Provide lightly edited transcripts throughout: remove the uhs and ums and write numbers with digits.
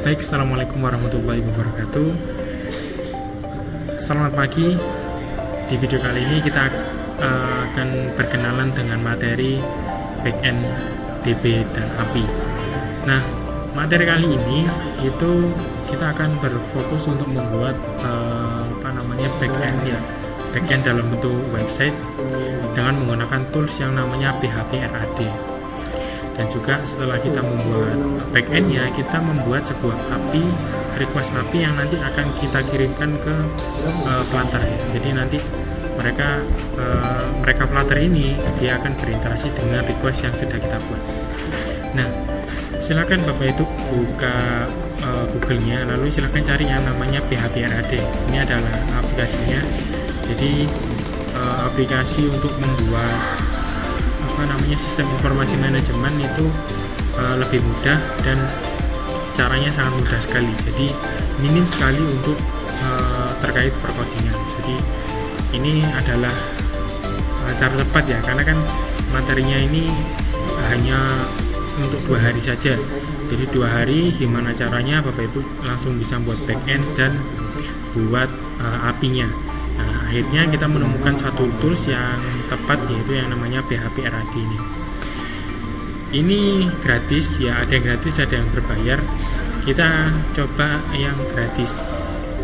Baik, assalamualaikum warahmatullahi wabarakatuh. Selamat pagi. Di video kali ini kita akan berkenalan dengan materi backend DB dan API. Nah, materi kali ini itu kita akan berfokus untuk membuat backend dalam bentuk website dengan menggunakan tools yang namanya PHP RAD. Dan juga setelah kita membuat backendnya, kita membuat sebuah API, request API yang nanti akan kita kirimkan ke Flutter. Jadi nanti mereka Flutter ini dia akan berinteraksi dengan request yang sudah kita buat. Nah, silakan Bapak itu buka Google-nya, lalu silakan cari yang namanya PHP RAD. Ini adalah aplikasinya. Jadi aplikasi untuk membuat sistem informasi manajemen itu lebih mudah dan caranya sangat mudah sekali. Jadi minim sekali untuk terkait perkodingan. Jadi ini adalah cara cepat ya, karena kan materinya ini hanya untuk 2 hari saja. Jadi 2 hari gimana caranya Bapak Ibu langsung bisa buat backend dan buat API-nya. Nah, akhirnya kita menemukan satu tools yang tepat, yaitu yang namanya PHP RAD ini. Ini gratis ya, ada yang gratis, ada yang berbayar. Kita coba yang gratis.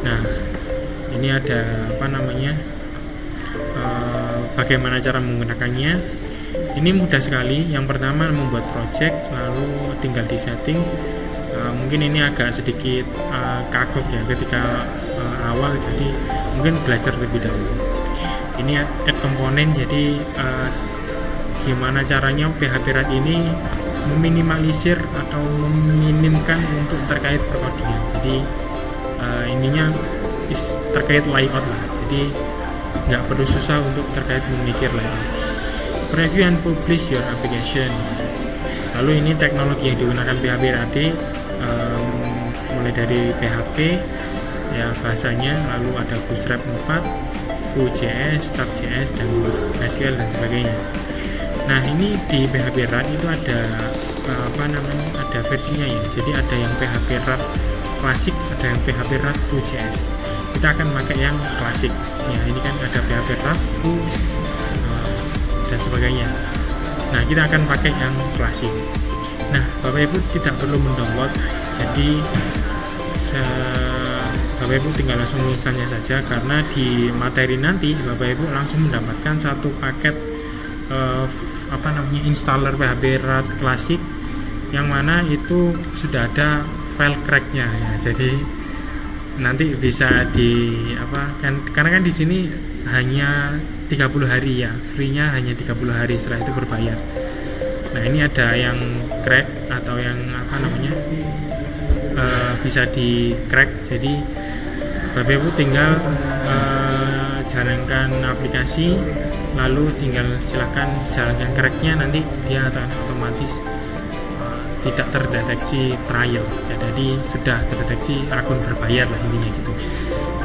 Nah, ini ada bagaimana cara menggunakannya. Ini mudah sekali. Yang pertama membuat project, lalu tinggal di setting. Mungkin ini agak sedikit kagok ya ketika awal, jadi mungkin belajar lebih dahulu. Ini add komponen, jadi gimana caranya PHP RAD ini meminimalisir atau meminimkan untuk terkait perkodingan. Jadi ininya terkait layout lah, jadi nggak perlu susah untuk terkait memikir layout. Preview and publish your application. Lalu ini teknologi yang digunakan PHP RAD, mulai dari PHP ya bahasanya, lalu ada Bootstrap 4, Vue.js, Start.js, dan SQL dan sebagainya. Nah, ini di PHP RAD itu ada ada versinya ya. Jadi ada yang PHP RAD klasik, ada yang PHP RAD Vue.js. Kita akan pakai yang klasik. Ya, ini kan ada PHP RAD, Vue, dan sebagainya. Nah, kita akan pakai yang klasik. Nah, Bapak Ibu tidak perlu mendownload. Jadi Bapak Ibu tinggal langsung menginstalnya saja, karena di materi nanti Bapak Ibu langsung mendapatkan satu paket installer PHP RAD klasik, yang mana itu sudah ada file cracknya ya. Jadi nanti bisa karena kan di sini hanya 30 hari ya, free-nya hanya 30 hari, setelah itu berbayar. Nah, ini ada yang crack atau yang bisa di crack. Jadi Bapak Ibu tinggal jalankan aplikasi, lalu tinggal silahkan jalankan cracknya, nanti dia akan otomatis tidak terdeteksi trial ya. Jadi sudah terdeteksi akun berbayar lah intinya gitu.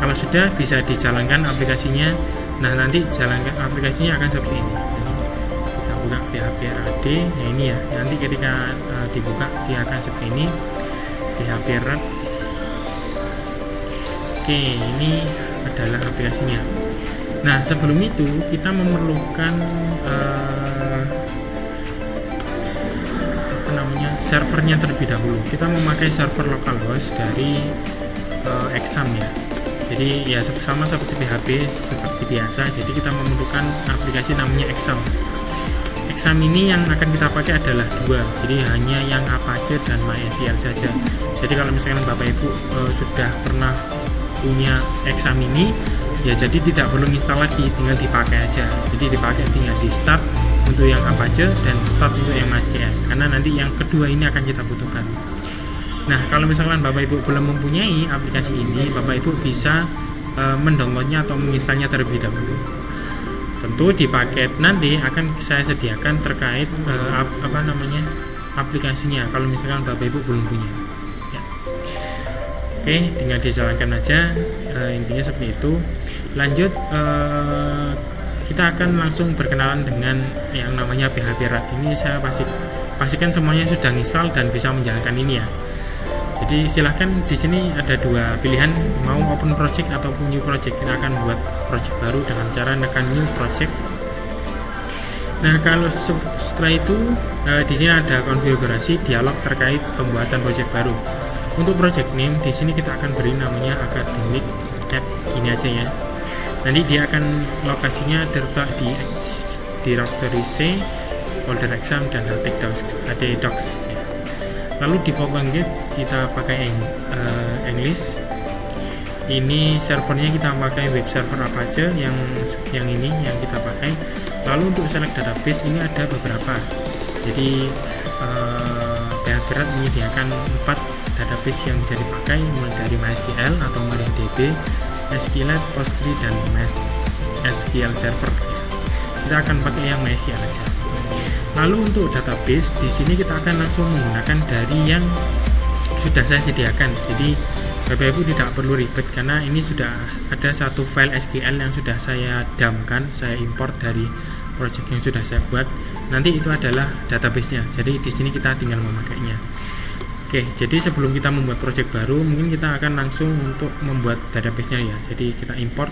Kalau sudah bisa dijalankan aplikasinya. Nah, nanti jalankan aplikasinya akan seperti ini. Jadi kita buka PHP RAD ya, ini ya. Nanti ketika dibuka dia akan seperti ini, PHP RAD. Oke, ini adalah aplikasinya. Nah, sebelum itu kita memerlukan servernya terlebih dahulu. Kita memakai server localhost dari Exam ya. Jadi ya sama seperti PHP seperti biasa. Jadi kita memerlukan aplikasi namanya Exam. Exam ini yang akan kita pakai adalah 2. Jadi hanya yang Apache dan MySQL saja. Jadi kalau misalkan Bapak Ibu sudah pernah punya Exam ini ya, jadi tidak perlu install lagi, tinggal dipakai aja. Jadi dipakai tinggal di start untuk yang Apache dan start untuk yang MySQL, karena nanti yang kedua ini akan kita butuhkan. Nah, kalau misalkan Bapak Ibu belum mempunyai aplikasi ini, Bapak Ibu bisa mendownloadnya atau menginstalnya terlebih dahulu. Tentu di paket nanti akan saya sediakan terkait aplikasinya kalau misalkan Bapak Ibu belum punya ya. Oke, tinggal dijalankan aja, intinya seperti itu. Lanjut, kita akan langsung berkenalan dengan yang namanya PHP RAD. Ini saya pastikan semuanya sudah install dan bisa menjalankan ini ya. Jadi silahkan, di sini ada dua pilihan, mau open project ataupun new project. Kita akan buat project baru dengan cara menekan new project. Nah, kalau setelah itu di sini ada konfigurasi dialog terkait pembuatan project baru. Untuk project name di sini kita akan beri namanya academic app, gini aja ya. Nanti dia akan lokasinya terletak di directory C, folder exam dan htdocs. Lalu default language kita pakai English. Ini servernya kita pakai web server Apache yang ini yang kita pakai. Lalu untuk select database ini ada beberapa. Jadi PHP Red menyediakan 4 database yang bisa dipakai, mulai dari MySQL atau MariaDB, SQLite, Postgre, dan SQL Server. Kita akan pakai yang MySQL aja. Lalu untuk database di sini kita akan langsung menggunakan dari yang sudah saya sediakan. Jadi Bapak Ibu tidak perlu ribet karena ini sudah ada satu file SQL yang sudah saya dump-kan, saya import dari project yang sudah saya buat. Nanti itu adalah database-nya. Jadi di sini kita tinggal memakainya. Oke, jadi sebelum kita membuat project baru, mungkin kita akan langsung untuk membuat database-nya ya. Jadi kita import,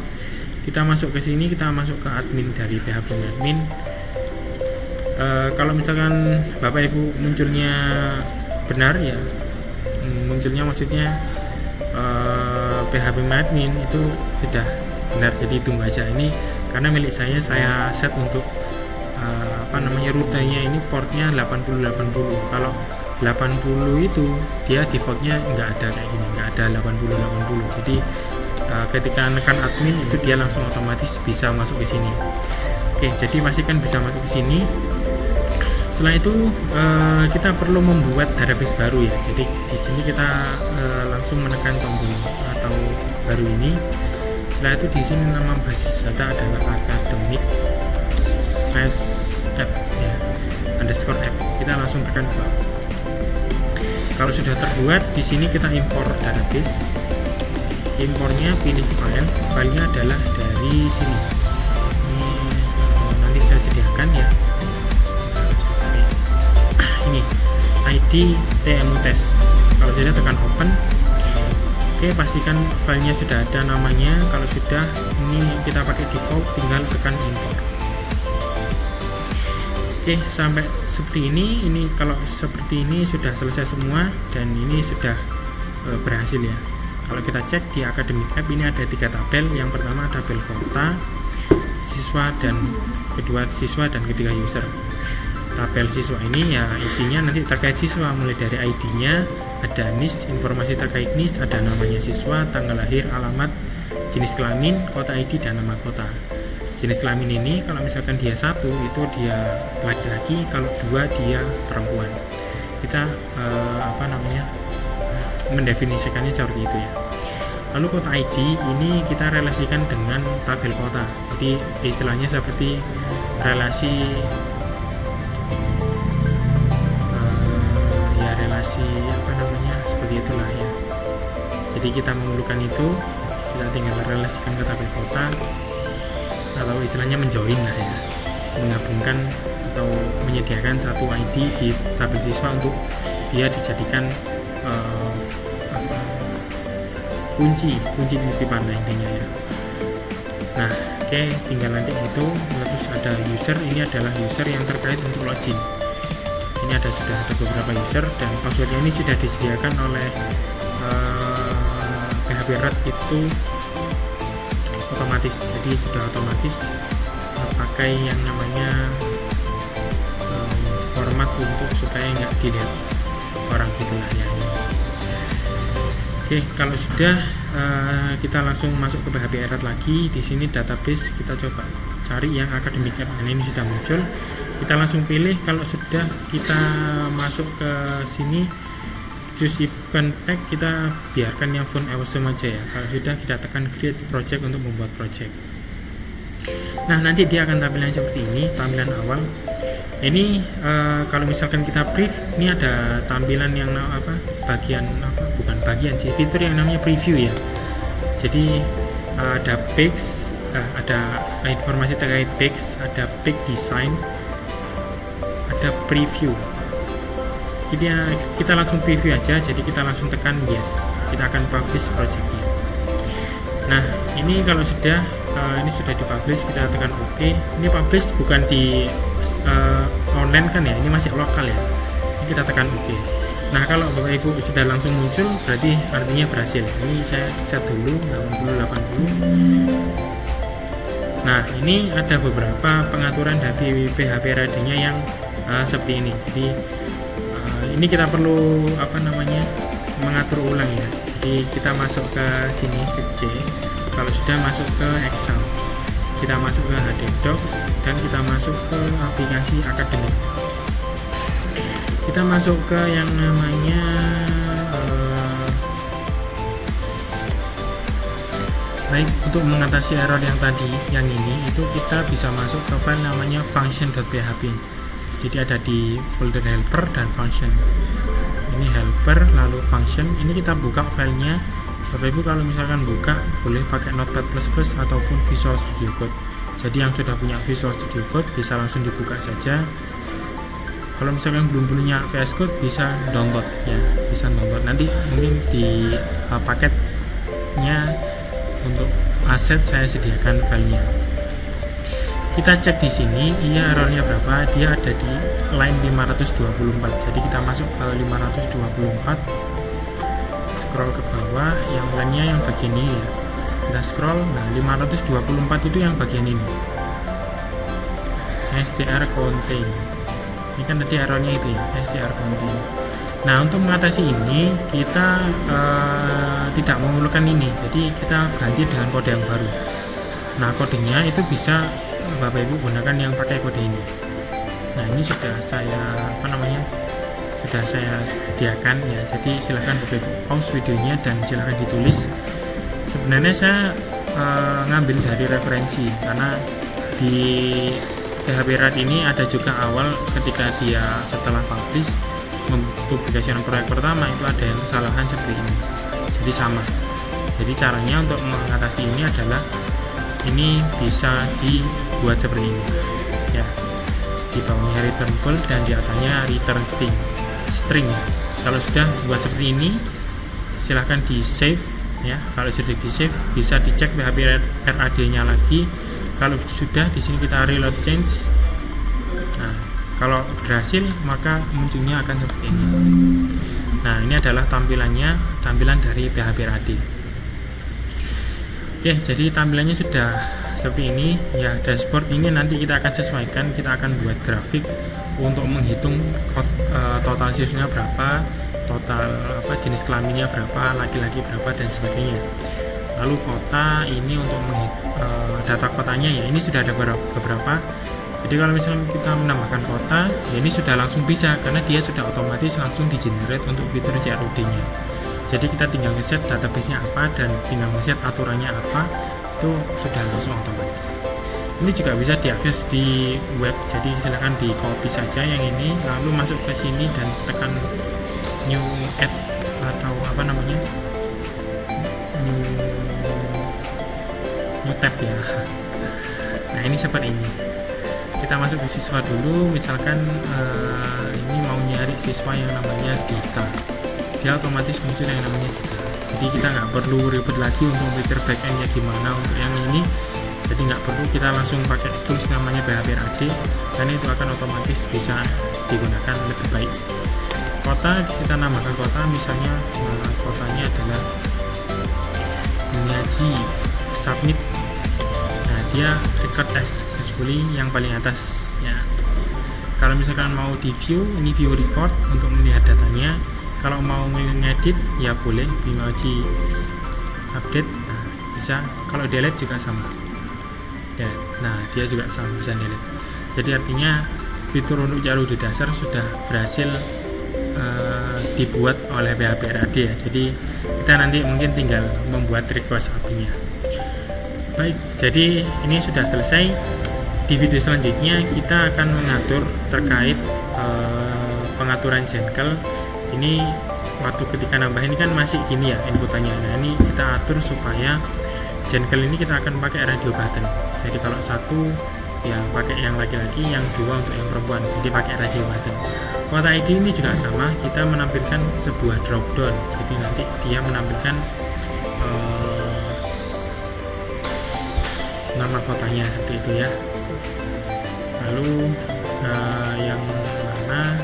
kita masuk ke sini, kita masuk ke admin dari PHP admin. Kalau misalkan Bapak Ibu munculnya benar ya, munculnya maksudnya PHP admin itu sudah benar, jadi tunggu aja. Ini karena milik saya set untuk rutenya ini portnya 8080. Kalau 80 itu dia defaultnya nggak ada kayak gini, nggak ada 8080. Jadi ketika nekan admin itu dia langsung otomatis bisa masuk ke sini. Oke, jadi pastikan bisa masuk ke sini. Setelah itu kita perlu membuat database baru ya. Jadi di sini kita langsung menekan tombol atau baru ini. Setelah itu di sini nama basis data adalah academic/app ya, _app. Kita langsung tekan bawah. Kalau sudah terbuat, di sini kita impor database. Impornya pilih file, filenya adalah dari sini. Ini nanti saya sediakan ya. Ini ID TMU test. Kalau sudah tekan open. Oke, pastikan filenya sudah ada namanya. Kalau sudah, ini kita pakai default, tinggal tekan import. Oke, sampai seperti ini. Ini kalau seperti ini sudah selesai semua dan ini sudah berhasil ya. Kalau kita cek di Academic App ini ada 3 tabel. Yang pertama tabel kota, siswa, dan kedua siswa, dan ketiga user. Tabel siswa ini ya isinya nanti terkait siswa, mulai dari ID-nya, ada NIS, informasi terkait NIS, ada namanya siswa, tanggal lahir, alamat, jenis kelamin, kota ID, dan nama kota. Jenis kelamin ini kalau misalkan dia 1 itu dia laki-laki, kalau 2 dia perempuan. Kita mendefinisikannya seperti itu ya. Lalu kota ID ini kita relasikan dengan tabel kota. Jadi istilahnya seperti relasi seperti itulah ya. Jadi kita memerlukan itu, kita tinggal relasikan ke tabel kota, atau istilahnya menjoin lah ya, menggabungkan atau menyediakan satu ID di tabel siswa untuk dia dijadikan kunci titipan lah intinya ya. Nah, oke, tinggal nanti itu. Terus ada user, ini adalah user yang terkait untuk login. Ini sudah ada beberapa user dan passwordnya ini sudah disediakan oleh PHP Red itu otomatis. Jadi sudah otomatis pakai yang namanya format untuk supaya nggak dilihat orang gitulah ya. Oke, kalau sudah kita langsung masuk ke PHP Red lagi. Di sini database kita coba cari yang Academic App, dan ini sudah muncul. Kita langsung pilih. Kalau sudah kita masuk ke sini choose icon pack, kita biarkan yang font awesome aja ya. Kalau sudah, kita tekan create project untuk membuat project. Nah, nanti dia akan tampilan seperti ini, tampilan awal. Ini kalau misalkan kita brief, ini ada tampilan yang bukan bagian sih, fitur yang namanya preview ya. Jadi ada page, ada informasi terkait page, ada page design, ada preview. kita langsung preview aja, jadi kita langsung tekan yes, kita akan publish projectnya. Nah ini kalau sudah ini sudah dipublish, kita tekan OK. Ini publish bukan di online kan ya, ini masih lokal ya, ini kita tekan OK. Nah kalau Bapak Ibu sudah langsung muncul, berarti artinya berhasil. Ini saya set dulu 80-80. Nah ini ada beberapa pengaturan dari PHP RAD nya yang seperti ini. Jadi ini kita perlu mengatur ulang ya. Jadi kita masuk ke sini ke C. Kalau sudah masuk ke Excel, kita masuk ke HD Docs dan kita masuk ke aplikasi akademik. Kita masuk ke yang namanya baik, untuk mengatasi error yang tadi, yang ini itu kita bisa masuk ke file namanya function.php. Jadi ada di folder helper dan function. Ini helper lalu function. Ini kita buka filenya. Bapak Ibu kalau misalkan buka boleh pakai Notepad++ ataupun Visual Studio Code. Jadi yang sudah punya Visual Studio Code bisa langsung dibuka saja. Kalau misalkan belum punya VS Code bisa download ya, bisa download. Nanti mungkin di paketnya untuk aset saya sediakan filenya. Kita cek di sini, iya errornya berapa? Dia ada di line 524. Jadi kita masuk ke 524, scroll ke bawah, yang line-nya yang bagian ini ya. Kita scroll, nah 524 itu yang bagian ini. str contain. Ini kan tadi errornya itu ya, str contain. Nah untuk mengatasi ini kita tidak mengulangi ini, jadi kita ganti dengan kode yang baru. Nah kodenya itu bisa Bapak Ibu gunakan yang pakai kode ini. Nah ini sudah saya sudah saya sediakan ya, jadi silahkan Bapak Ibu pause videonya dan silahkan ditulis. Sebenarnya saya ngambil dari referensi karena di PHP RAD ini ada juga awal ketika dia setelah publish mempublikasikan proyek pertama itu ada yang kesalahan seperti ini, jadi sama. Jadi caranya untuk mengatasi ini adalah ini bisa dibuat seperti ini ya, di bawahnya return call dan di atasnya return string ya. Kalau sudah buat seperti ini silahkan di save ya. Kalau sudah di save bisa dicek PHP RAD nya lagi. Kalau sudah di sini kita reload change. Nah kalau berhasil maka munculnya akan seperti ini. Nah ini adalah tampilan dari PHP RAD. Oke, jadi tampilannya sudah seperti ini ya. Dashboard ini nanti kita akan sesuaikan, kita akan buat grafik untuk menghitung total siswanya berapa, total jenis kelaminnya berapa, laki-laki berapa dan sebagainya. Lalu kota ini untuk data kotanya ya, ini sudah ada beberapa. Jadi kalau misalnya kita menambahkan kota ya ini sudah langsung bisa karena dia sudah otomatis langsung di generate untuk fitur CRUD nya. Jadi kita tinggal ngeset database-nya apa dan tinggal ngeset aturannya apa, itu sudah langsung otomatis. Ini juga bisa diakses di web, jadi silahkan di copy saja yang ini, lalu masuk ke sini dan tekan new add atau new tab ya. Nah ini seperti ini. Kita masuk ke siswa dulu, misalkan ini mau nyari siswa yang namanya Dita, dia otomatis muncul yang namanya Dita. Jadi kita nggak perlu ribet lagi untuk mikir backendnya gimana untuk yang ini. Jadi nggak perlu, kita langsung pakai tools namanya PHP RAD karena itu akan otomatis bisa digunakan lebih baik. Kota kita nambahkan kota, misalnya kotanya adalah Bunyaji, submit. Nah dia record as successfully yang paling atas ya. Kalau misalkan mau di view, ini view record untuk melihat datanya. Kalau mau ngedit ya boleh Bunyaji update, nah, bisa. Kalau delete juga sama. Nah dia juga sama, bisa delete. Jadi artinya fitur untuk CRUD dasar sudah berhasil dibuat oleh PHP RAD ya. Jadi kita nanti mungkin tinggal membuat request API-nya. Baik, jadi ini sudah selesai. Di video selanjutnya kita akan mengatur terkait pengaturan Jekyll. Ini waktu ketika nambah ini kan masih gini ya inputannya. Nah ini kita atur supaya Jekyll ini kita akan pakai radio button. Jadi kalau 1 ya pakai yang laki-laki, yang 2 untuk yang perempuan, jadi pakai radio button. Kota ID ini juga sama, kita menampilkan sebuah drop down, jadi nanti dia menampilkan nama kotanya seperti itu ya. Lalu yang mana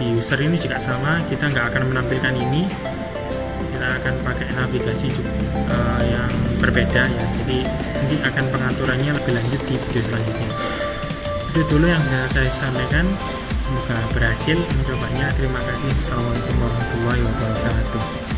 di user ini juga sama, kita nggak akan menampilkan ini, kita akan pakai navigasi yang berbeda ya, jadi nanti akan pengaturannya lebih lanjut di video selanjutnya. Itu dulu yang bisa saya sampaikan, semoga berhasil mencobanya. Terima kasih. Assalamualaikum warahmatullahi wabarakatuh.